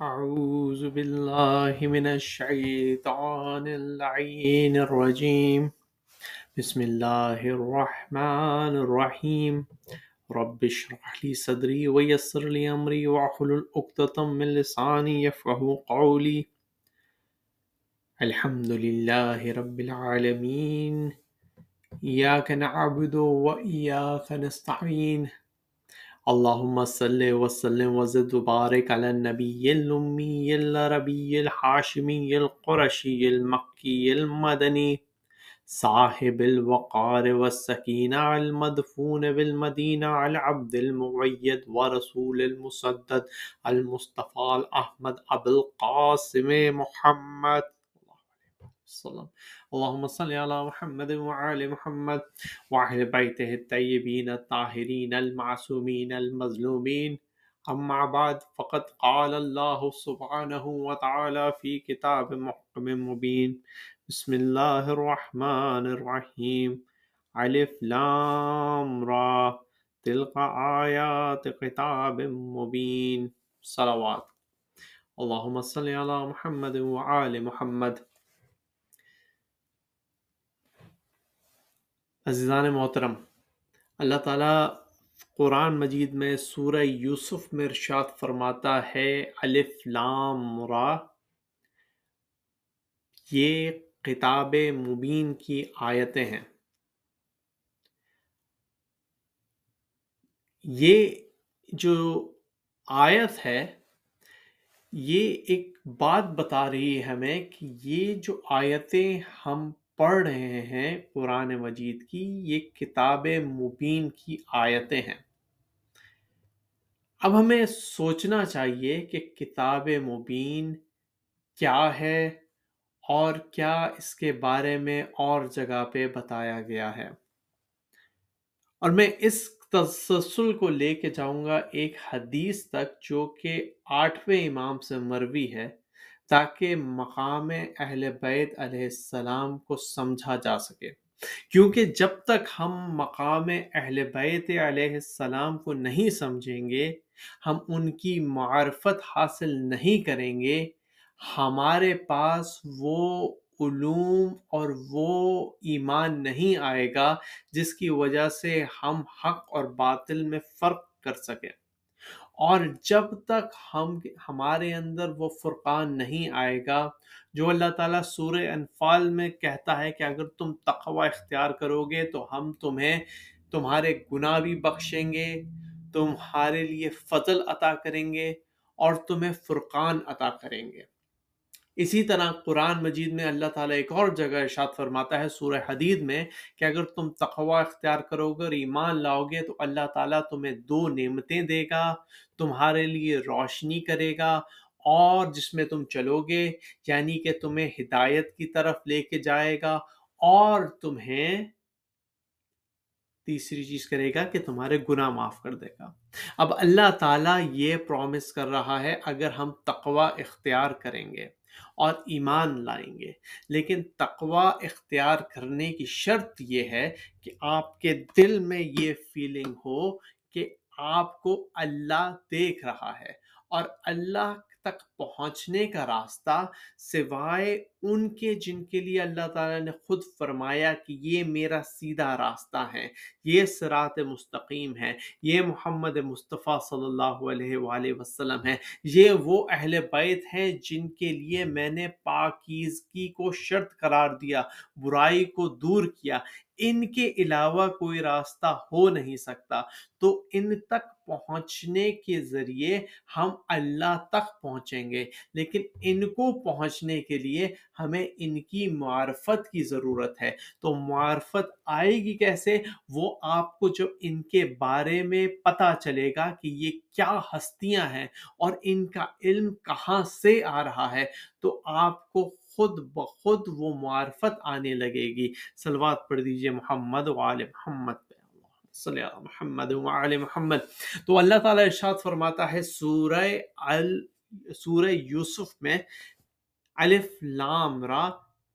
أعوذ بالله من الشيطان اللعين الرجيم. بسم الله الرحمن الرحيم. رب اشرح لي صدري ويسر لي أمري واحلل عقدة من لساني يفقهوا قولي. الحمد لله رب العالمين. إياك نعبد وإياك نستعين. اللهم صل وسلم وزد وبارك على النبي الأمي العربي الحاشمي القرشي المكي المدني صاحب الوقار والسكينة المدفون بالمدينة العبد المؤيد ورسول المسدد المصطفى الأحمد أبو القاسم محمد وسلم. اللهم صل على محمد وعلى محمد وأهل بيته الطيبين الطاهرين المعصومين المظلومين. أما بعد فقد قال الله سبحانه وتعالى في كتاب محكم مبين. بسم الله الرحمن الرحيم. ألف لام را تلك آيات كتاب مبين. صلوات. اللهم صل على محمد وعلى محمد. عزیزان محترم، اللہ تعالیٰ قرآن مجید میں سورہ یوسف میں ارشاد فرماتا ہے الف لام را، یہ کتاب مبین کی آیتیں ہیں۔ یہ جو آیت ہے یہ ایک بات بتا رہی ہے ہمیں کہ یہ جو آیتیں ہم پڑھ رہے ہیں قرآن مجید کی، یہ کتاب مبین کی آیتیں ہیں۔ اب ہمیں سوچنا چاہیے کہ کتاب مبین کیا ہے اور کیا اس کے بارے میں اور جگہ پہ بتایا گیا ہے، اور میں اس تسلسل کو لے کے جاؤں گا ایک حدیث تک جو کہ 8ویں امام سے مروی ہے، تاکہ مقام اہل بیت علیہ السلام کو سمجھا جا سکے، کیونکہ جب تک ہم مقام اہل بیت علیہ السلام کو نہیں سمجھیں گے، ہم ان کی معرفت حاصل نہیں کریں گے، ہمارے پاس وہ علوم اور وہ ایمان نہیں آئے گا جس کی وجہ سے ہم حق اور باطل میں فرق کر سکیں۔ اور جب تک ہمارے اندر وہ فرقان نہیں آئے گا جو اللہ تعالیٰ سورہ انفال میں کہتا ہے کہ اگر تم تقوی اختیار کرو گے تو ہم تمہارے گناہ بھی بخشیں گے، تمہارے لیے فضل عطا کریں گے اور تمہیں فرقان عطا کریں گے۔ اسی طرح قرآن مجید میں اللہ تعالیٰ ایک اور جگہ ارشاد فرماتا ہے سورہ حدید میں کہ اگر تم تقوی اختیار کرو گے اور ایمان لاؤ گے تو اللہ تعالیٰ تمہیں 2 نعمتیں دے گا، تمہارے لیے روشنی کرے گا، اور جس میں تم چلو گے یعنی کہ تمہیں ہدایت کی طرف لے کے جائے گا، اور تمہیں تیسری چیز کرے گا کہ تمہارے گناہ معاف کر دے گا۔ اب اللہ تعالیٰ یہ پرومس کر رہا ہے اگر ہم تقوی اختیار کریں گے اور ایمان لائیں گے، لیکن تقوی اختیار کرنے کی شرط یہ ہے کہ آپ کے دل میں یہ فیلنگ ہو کہ آپ کو اللہ دیکھ رہا ہے، اور اللہ تک پہنچنے کا راستہ سوائے ان کے جن کے لیے اللہ تعالیٰ نے خود فرمایا کہ یہ میرا سیدھا راستہ ہے، یہ صراط مستقیم ہے، یہ محمد مصطفیٰ صلی اللہ علیہ وآلہ وسلم ہے، یہ وہ اہل بیت ہیں جن کے لیے میں نے پاکیزگی کو شرط قرار دیا، برائی کو دور کیا، ان کے علاوہ کوئی راستہ ہو نہیں سکتا۔ تو ان تک پہنچنے کے ذریعے ہم اللہ تک پہنچیں گے، لیکن ان کو پہنچنے کے لیے ہمیں ان کی معرفت کی ضرورت ہے۔ تو معرفت آئے گی کیسے؟ وہ آپ کو جب ان کے بارے میں پتہ چلے گا کہ یہ کیا ہستیاں ہیں اور ان کا علم کہاں سے آ رہا ہے، تو آپ کو خود بخود وہ معرفت آنے لگے گی۔ صلوات پڑھ دیجئے محمد وآل محمد پہ، صلی اللہ محمد وآل محمد۔ تو اللہ تعالیٰ ارشاد فرماتا ہے سورہ یوسف میں الف لام را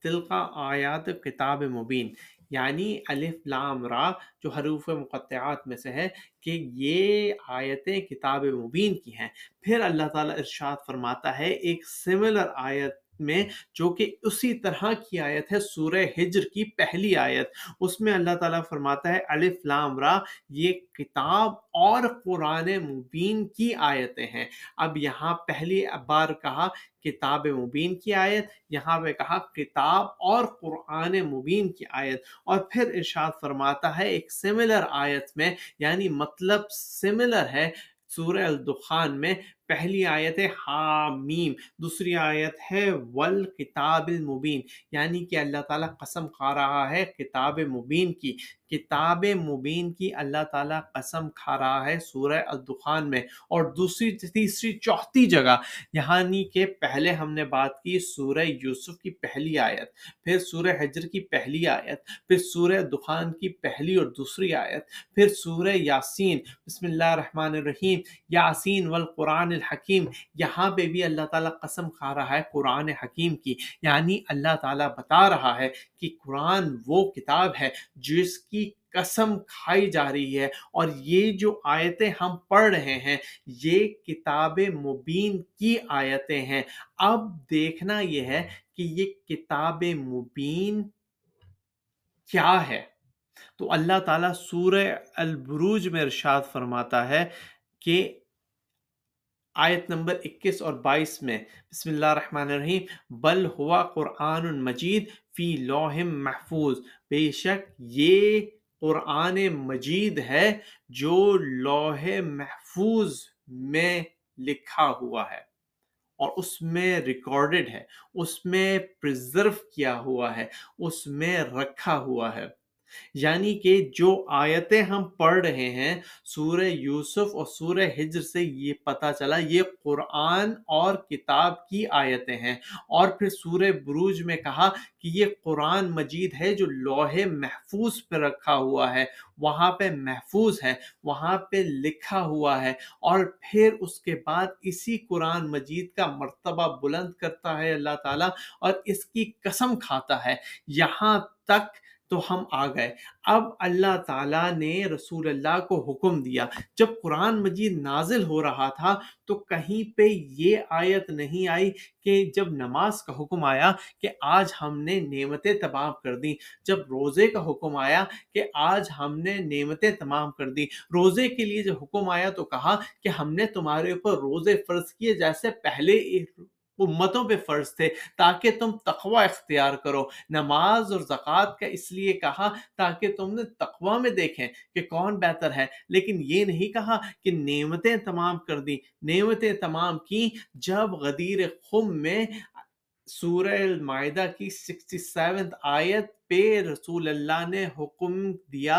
تلک آیات کتاب مبین، یعنی الف لام را جو حروف مقطعات میں سے ہے کہ یہ آیتیں کتاب مبین کی ہیں۔ پھر اللہ تعالیٰ ارشاد فرماتا ہے ایک سملر آیت میں جو کہ اسی طرح کی آیت ہے، سورہ ہجر کی پہلی آیت، اس میں اللہ تعالیٰ فرماتا ہے الف لام را، یہ کتاب اور قرآن مبین کی آیتیں ہیں۔ اب یہاں پہلی بار کہا کتاب مبین کی آیت، یہاں پہ کہا کتاب اور قرآن مبین کی آیت، اور پھر ارشاد فرماتا ہے ایک سملر آیت میں، یعنی مطلب سملر ہے۔ سورہ الدخان میں پہلی آیت ہے حامیم، دوسری آیت ہے والکتاب المبین، یعنی کہ اللہ تعالیٰ قسم کھا رہا ہے کتاب مبین کی، کتاب مبین کی اللہ تعالیٰ قسم کھا رہا ہے سورہ الدخان میں۔ اور دوسری تیسری چوتھی جگہ، یعنی کہ پہلے ہم نے بات کی سورہ یوسف کی پہلی آیت، پھر سورہ حجر کی پہلی آیت، پھر سورہ دخان کی پہلی اور دوسری آیت، پھر سورہ یاسین، بسم اللہ الرحمن الرحیم، یاسین والقرآن الحکیم، یہاں پہ بھی اللہ تعالیٰ قسم کھا رہا ہے قرآن حکیم کی، یعنی اللہ تعالیٰ بتا رہا ہے کہ قرآن وہ کتاب ہے جس کی قسم کھائی جا رہی ہے، اور یہ جو آیتیں ہم پڑھ رہے ہیں یہ کتاب مبین کی آیتیں ہیں۔ اب دیکھنا یہ ہے کہ یہ کتاب مبین کیا ہے؟ تو اللہ تعالیٰ سورہ البروج میں ارشاد فرماتا ہے کہ آیت نمبر 21 اور 22 میں، بسم اللہ الرحمن الرحیم، بل ہوا قرآن مجید فی لوح محفوظ، بے شک یہ قرآن مجید ہے جو لوح محفوظ میں لکھا ہوا ہے، اور اس میں ریکارڈڈ ہے، اس میں پریزرو کیا ہوا ہے، اس میں رکھا ہوا ہے۔ یعنی کہ جو آیتیں ہم پڑھ رہے ہیں سورہ یوسف اور سورہ ہجر سے یہ پتہ چلا یہ قرآن اور کتاب کی آیتیں ہیں، اور پھر سورہ بروج میں کہا کہ یہ قرآن مجید ہے جو لوح محفوظ پہ رکھا ہوا ہے، وہاں پہ محفوظ ہے، وہاں پہ لکھا ہوا ہے، اور پھر اس کے بعد اسی قرآن مجید کا مرتبہ بلند کرتا ہے اللہ تعالیٰ اور اس کی قسم کھاتا ہے۔ یہاں تک تو ہم آ گئے۔ اب اللہ تعالیٰ نے رسول اللہ کو حکم دیا، جب قرآن مجید نازل ہو رہا تھا تو کہیں پہ یہ آیت نہیں آئی کہ جب نماز کا حکم آیا کہ آج ہم نے نعمتیں تمام کر دی، جب روزے کا حکم آیا کہ آج ہم نے نعمتیں تمام کر دی، روزے کے لیے جب حکم آیا تو کہا کہ ہم نے تمہارے اوپر روزے فرض کیے جیسے پہلے امتوں پہ فرض تھے تاکہ تم تقوی اختیار کرو، نماز اور زکوٰۃ کا اس لیے کہا تاکہ تم نے تقوی میں دیکھیں کہ کون بہتر ہے، لیکن یہ نہیں کہا کہ نعمتیں تمام کر دی۔ نعمتیں تمام کی جب غدیر خم میں سورہ المائدہ کی 67 آیت پہ رسول اللہ نے حکم دیا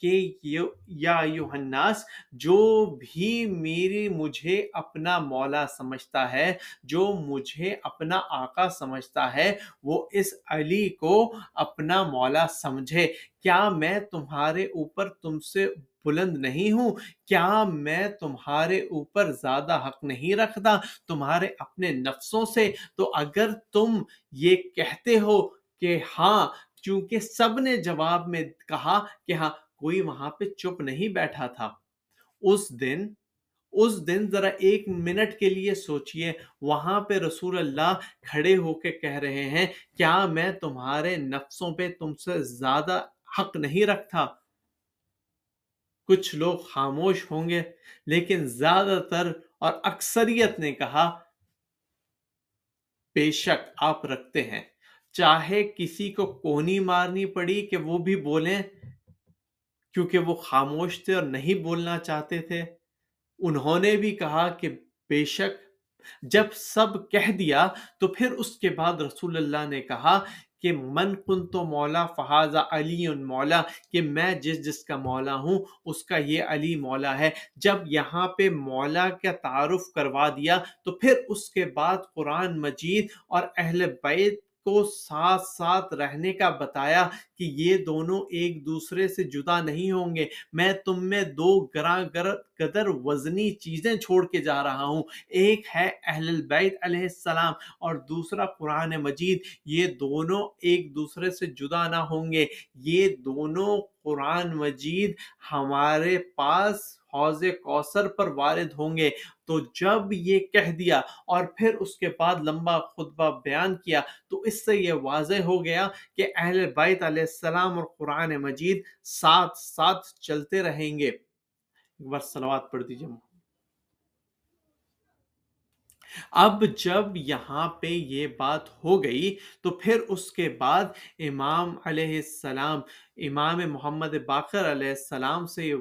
کہ یا ایھا الناس، جو بھی مجھے اپنا مولا سمجھتا ہے، جو مجھے اپنا آقا سمجھتا ہے، وہ اس علی کو اپنا مولا سمجھے۔ کیا میں تمہارے اوپر تم سے بلند نہیں ہوں؟ کیا میں تمہارے اوپر زیادہ حق نہیں رکھتا تمہارے اپنے نفسوں سے؟ تو اگر تم یہ کہتے ہو کہ ہاں، چونکہ سب نے جواب میں کہا کہ ہاں، کوئی وہاں پہ چپ نہیں بیٹھا تھا۔ اس دن ذرا ایک منٹ کے لیے سوچئے، وہاں پہ رسول اللہ کھڑے ہو کے کہہ رہے ہیں کیا میں تمہارے نفسوں پہ تم سے زیادہ حق نہیں رکھتا؟ کچھ لوگ خاموش ہوں گے، لیکن زیادہ تر اور اکثریت نے کہا بے شک آپ رکھتے ہیں۔ چاہے کسی کو کونی مارنی پڑی کہ وہ بھی بولیں، کیونکہ وہ خاموش تھے اور نہیں بولنا چاہتے تھے، انہوں نے بھی کہا کہ بے شک۔ جب سب کہہ دیا تو پھر اس کے بعد رسول اللہ نے کہا کہ من کنت مولا فہذا علی مولا، کہ میں جس کا مولا ہوں اس کا یہ علی مولا ہے۔ جب یہاں پہ مولا کا تعارف کروا دیا تو پھر اس کے بعد قرآن مجید اور اہل بیت کو ساتھ ساتھ رہنے کا بتایا کہ یہ دونوں ایک دوسرے سے جدا نہیں ہوں گے. میں تم میں دو گراں قدر وزنی چیزیں چھوڑ کے جا رہا ہوں. ایک ہے اہل البیت علیہ السلام اور دوسرا قرآن مجید. یہ دونوں ایک دوسرے سے جدا نہ ہوں گے. یہ دونوں قرآن مجید ہمارے پاس حوض کوثر پر وارد ہوں گے. تو جب یہ کہہ دیا اور پھر اس کے بعد لمبا خطبہ بیان کیا تو اس سے یہ واضح ہو گیا کہ اہل بیت علیہ السلام اور قرآن مجید ساتھ ساتھ چلتے رہیں گے. ایک بار صلوات پڑھ دیجیے. اب جب یہاں پہ یہ بات ہو گئی تو پھر اس کے بعد امام علیہ السلام، امام محمد باقر علیہ السلام سے یہ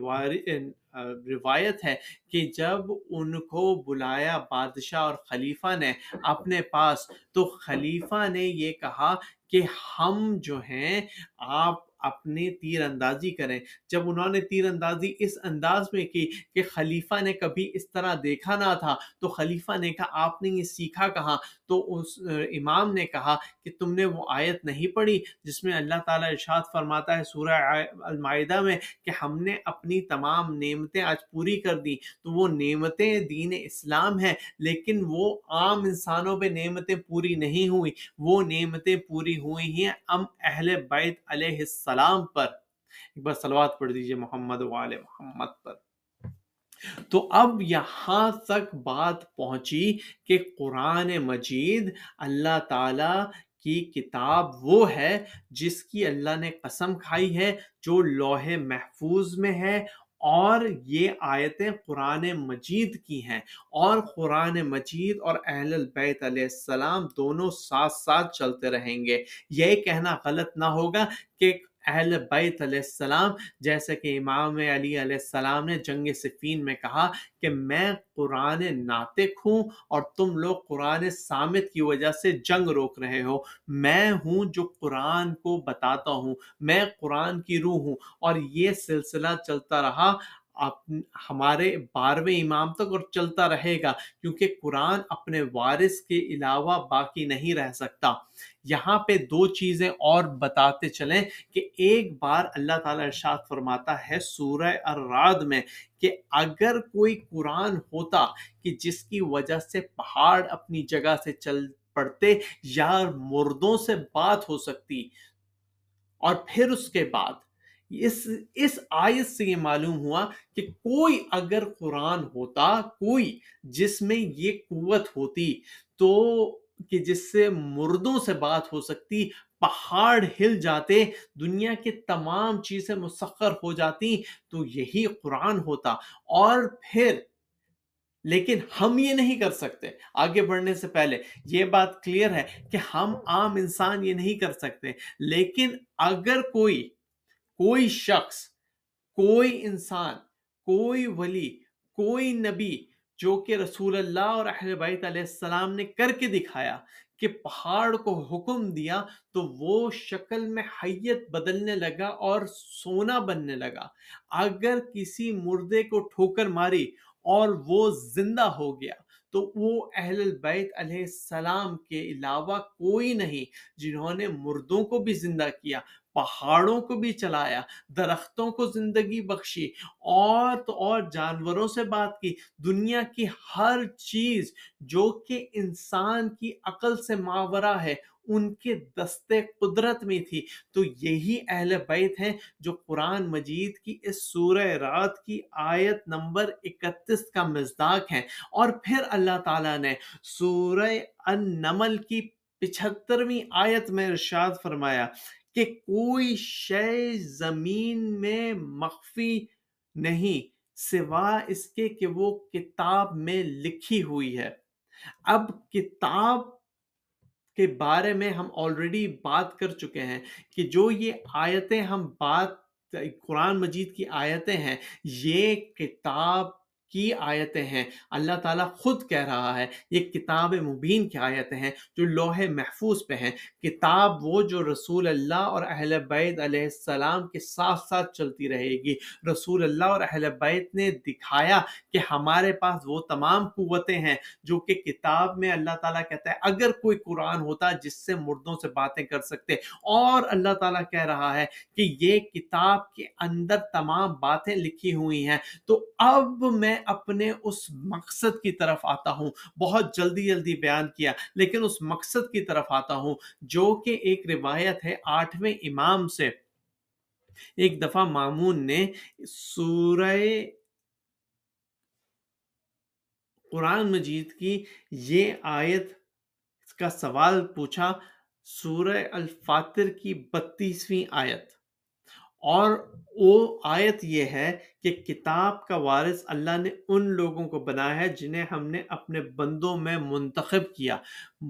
روایت ہے کہ جب ان کو بلایا بادشاہ اور خلیفہ نے اپنے پاس تو خلیفہ نے یہ کہا کہ ہم جو ہیں آپ اپنی تیر اندازی کریں. جب انہوں نے تیر اندازی اس انداز میں کی کہ خلیفہ نے کبھی اس طرح دیکھا نہ تھا تو خلیفہ نے کہا آپ نے یہ سیکھا کہاں؟ تو اس امام نے کہا کہ تم نے وہ آیت نہیں پڑھی جس میں اللہ تعالیٰ ارشاد فرماتا ہے سورہ المائدہ میں کہ ہم نے اپنی تمام نعمتیں آج پوری کر دی. تو وہ نعمتیں دین اسلام ہیں لیکن وہ عام انسانوں پہ نعمتیں پوری نہیں ہوئی، وہ نعمتیں پوری ہوئی ہیں ہم اہل بیت علیہ السلام پر. ایک بار صلوات پڑھ دیجئے محمد وآل محمد پر. تو اب یہاں تک بات پہنچی کہ قرآن مجید اللہ تعالیٰ کی کتاب وہ ہے جس کی اللہ نے قسم کھائی ہے، جو لوح محفوظ میں ہے، اور یہ آیتیں قرآن مجید کی ہیں، اور قرآن مجید اور اہل البیت علیہ السلام دونوں ساتھ ساتھ چلتے رہیں گے. یہ کہنا غلط نہ ہوگا کہ اہل بیت علیہ السلام، جیسے کہ امام علی علیہ السلام نے جنگ صفین میں کہا کہ میں قرآن ناطق ہوں اور تم لوگ قرآن صامت کی وجہ سے جنگ روک رہے ہو. میں ہوں جو قرآن کو بتاتا ہوں، میں قرآن کی روح ہوں. اور یہ سلسلہ چلتا رہا ہمارے 12ویں امام تک اور چلتا رہے گا، کیونکہ قرآن اپنے وارث کے علاوہ باقی نہیں رہ سکتا. یہاں پہ دو چیزیں اور بتاتے چلیں کہ ایک بار اللہ تعالیٰ ارشاد فرماتا ہے سورہ الرعد میں کہ اگر کوئی قرآن ہوتا کہ جس کی وجہ سے پہاڑ اپنی جگہ سے چل پڑتے یا مردوں سے بات ہو سکتی. اور پھر اس کے بعد اس آیت سے یہ معلوم ہوا کہ کوئی اگر قرآن ہوتا، کوئی جس میں یہ قوت ہوتی تو کہ جس سے مردوں سے بات ہو سکتی، پہاڑ ہل جاتے، دنیا کی تمام چیزیں مسخر ہو جاتی، تو یہی قرآن ہوتا. اور پھر لیکن ہم یہ نہیں کر سکتے. آگے بڑھنے سے پہلے یہ بات کلیئر ہے کہ ہم عام انسان یہ نہیں کر سکتے. لیکن اگر کوئی شخص، کوئی انسان، کوئی ولی، کوئی نبی جو کہ رسول اللہ اور اہل بیت علیہ السلام نے کر کے دکھایا کہ پہاڑ کو حکم دیا تو وہ شکل میں حیت بدلنے لگا اور سونا بننے لگا. اگر کسی مردے کو ٹھوکر ماری اور وہ زندہ ہو گیا تو وہ اہل البیت علیہ السلام کے علاوہ کوئی نہیں جنہوں نے مردوں کو بھی زندہ کیا، پہاڑوں کو بھی چلایا، درختوں کو زندگی بخشی، اور تو اور جانوروں سے بات کی. دنیا کی ہر چیز جو کہ انسان کی عقل سے ماورا ہے ان کے دستے قدرت میں تھی. تو یہی اہل بیت ہیں جو قرآن مجید کی اس سورہ رعد کی آیت نمبر 31 کا مصداق ہیں. اور پھر اللہ تعالیٰ نے سورہ النمل کی 75ویں آیت میں ارشاد فرمایا کہ کوئی شے زمین میں مخفی نہیں سوا اس کے کہ وہ کتاب میں لکھی ہوئی ہے. اب کتاب کے بارے میں ہم آلریڈی بات کر چکے ہیں کہ جو یہ آیتیں قرآن مجید کی آیتیں ہیں، یہ کتاب کی آیتیں ہیں۔ اللہ تعالیٰ خود کہہ رہا ہے یہ کتاب مبین کی آیتیں ہیں جو لوح محفوظ پہ ہیں۔ کتاب وہ جو رسول اللہ اور اہل بیت علیہ السلام کے ساتھ ساتھ چلتی رہے گی۔ رسول اللہ اور اہل بیت نے دکھایا کہ ہمارے پاس وہ تمام قوتیں ہیں جو کہ کتاب میں اللہ تعالیٰ کہتا ہے اگر کوئی قرآن ہوتا جس سے مردوں سے باتیں کر سکتے، اور اللہ تعالیٰ کہہ رہا ہے کہ یہ کتاب کے اندر تمام باتیں لکھی ہوئی ہیں۔ تو اب میں اپنے اس مقصد کی طرف آتا ہوں، بہت جلدی جلدی بیان کیا لیکن اس مقصد کی طرف آتا ہوں جو کہ ایک روایت ہے 8ویں امام سے۔ ایک دفعہ مامون نے سورہ قرآن مجید کی یہ آیت کا سوال پوچھا، سورہ الفاتر کی 32ویں آیت، اور وہ آیت یہ ہے کہ کتاب کا وارث اللہ نے ان لوگوں کو بنایا ہے جنہیں ہم نے اپنے بندوں میں منتخب کیا۔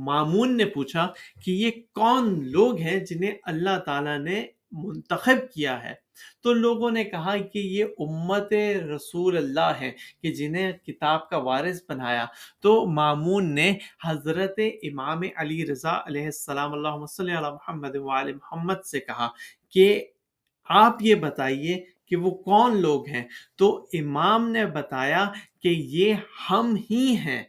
مامون نے پوچھا کہ یہ کون لوگ ہیں جنہیں اللہ تعالیٰ نے منتخب کیا ہے؟ تو لوگوں نے کہا کہ یہ امت رسول اللہ ہیں کہ جنہیں کتاب کا وارث بنایا۔ تو مامون نے حضرت امام علی رضا علیہ السلام اللہم صلی علی محمد وعلی محمد سے کہا کہ آپ یہ بتائیے کہ وہ کون لوگ ہیں؟ تو امام نے بتایا کہ یہ ہم ہی ہیں،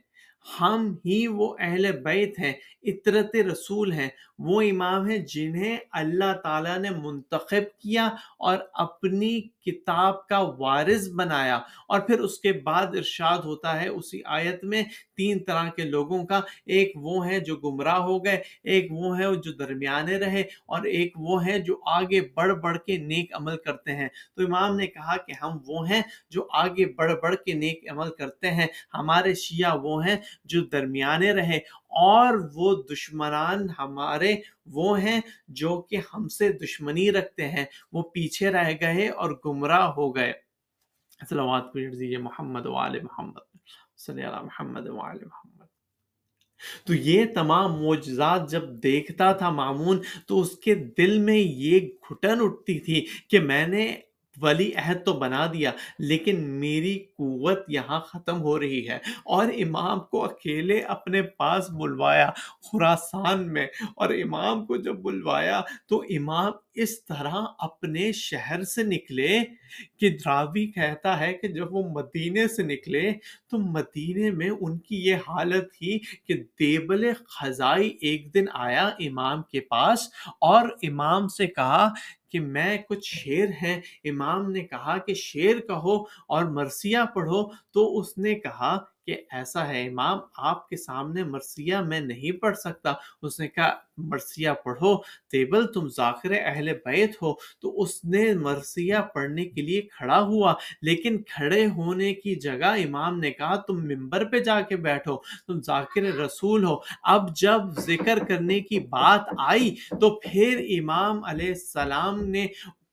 ہم ہی وہ اہل بیت ہیں، اطرت رسول ہیں، وہ امام ہیں جنہیں اللہ تعالیٰ نے منتخب کیا اور اپنی کتاب کا وارث بنایا۔ اور پھر اس کے بعد ارشاد ہوتا ہے اسی آیت میں 3 طرح کے لوگوں کا، ایک وہ ہیں جو گمراہ ہو گئے، ایک وہ ہیں جو درمیانے رہے، اور ایک وہ ہیں جو آگے بڑھ بڑھ کے نیک عمل کرتے ہیں۔ تو امام نے کہا کہ ہم وہ ہیں جو آگے بڑھ بڑھ کے نیک عمل کرتے ہیں، ہمارے شیعہ وہ ہیں جو درمیانے رہے، اور وہ دشمنان ہمارے وہ ہیں جو کہ ہم سے دشمنی رکھتے ہیں، وہ پیچھے رہ گئے اور گمراہ ہو گئے۔ صلوات پڑھ دیجیے محمد وآل محمد، صلی اللہ محمد وآل محمد۔ تو یہ تمام معجزات جب دیکھتا تھا مامون تو اس کے دل میں یہ گھٹن اٹھتی تھی کہ میں نے ولی عہد تو بنا دیا لیکن میری قوت یہاں ختم ہو رہی ہے۔ اور امام کو اکیلے اپنے پاس بلوایا خراسان میں، اور امام کو جب بلوایا تو امام اس طرح اپنے شہر سے نکلے کہ راوی کہتا ہے کہ جب وہ مدینے سے نکلے تو مدینے میں ان کی یہ حالت تھی کہ دیبل خزائی ایک دن آیا امام کے پاس اور امام سے کہا کہ میں کچھ شعر ہیں۔ امام نے کہا کہ شعر کہو اور مرثیہ پڑھو، تو اس نے کہا کہ ایسا ہے امام، آپ کے سامنے مرثیہ میں نہیں پڑھ سکتا۔ اس نے کہا مرثیہ پڑھو، دیبل تم ذاکر اہل بیت ہو۔ تو اس نے مرثیہ پڑھنے کے لیے کھڑا ہوا، لیکن کھڑے ہونے کی جگہ امام نے کہا تم منبر پہ جا کے بیٹھو، تم ذاکر رسول ہو۔ اب جب ذکر کرنے کی بات آئی تو پھر امام علیہ السلام نے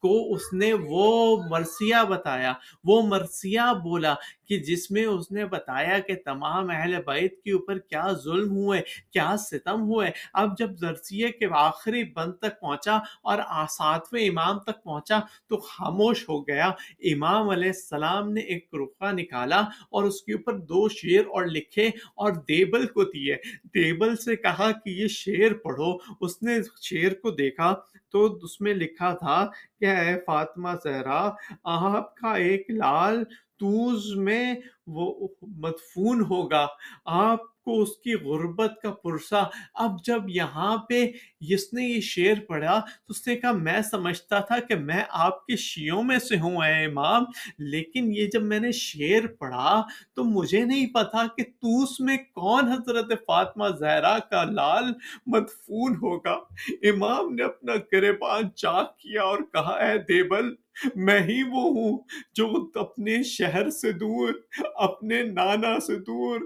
اس نے وہ مرثیہ بتایا، وہ مرثیہ بولا کہ جس میں اس نے بتایا کہ تمام اہل بیت کے اوپر کیا ظلم ہوئے، کیا ستم ہوئے۔ اب جب مرثیے کے آخری بند تک پہنچا اور 7ویں امام تک پہنچا تو خاموش ہو گیا۔ امام علیہ السلام نے ایک رقعہ نکالا اور اس کے اوپر 2 شعر اور لکھے اور دیبل کو دیے۔ دیبل سے کہا کہ یہ شعر پڑھو۔ اس نے شعر کو دیکھا تو اس میں لکھا تھا کہ اے فاطمہ زہرا، آپ کا ایک لال توز میں وہ مدفون ہوگا، آپ کو اس کی غربت کا پرسہ۔ اب جب یہاں پہ جس نے یہ شعر پڑھا تو اس نے کہا میں سمجھتا تھا کہ میں آپ کے شیعوں میں سے ہوں اے امام، لیکن یہ جب میں نے شعر پڑھا تو مجھے نہیں پتا کہ توس میں کون حضرت فاطمہ زہرا کا لال مدفون ہوگا۔ امام نے اپنا گریبان چاک کیا اور کہا اے دیبل، میں ہی وہ ہوں جو اپنے شہر سے دور، اپنے نانا سے دور،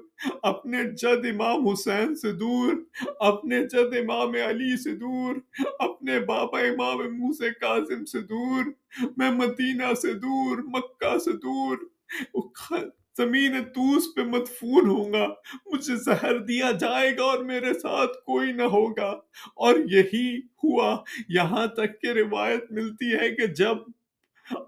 اپنے جد امام حسین سے دور، اپنے جد امام علی سے دور، اپنے بابا امام موسیٰ کاظم سے دور، میں مدینہ سے دور، مکہ سے دور زمین توس پہ مدفون ہوں گا، مجھے زہر دیا جائے گا اور میرے ساتھ کوئی نہ ہوگا۔ اور یہی ہوا، یہاں تک کہ روایت ملتی ہے کہ جب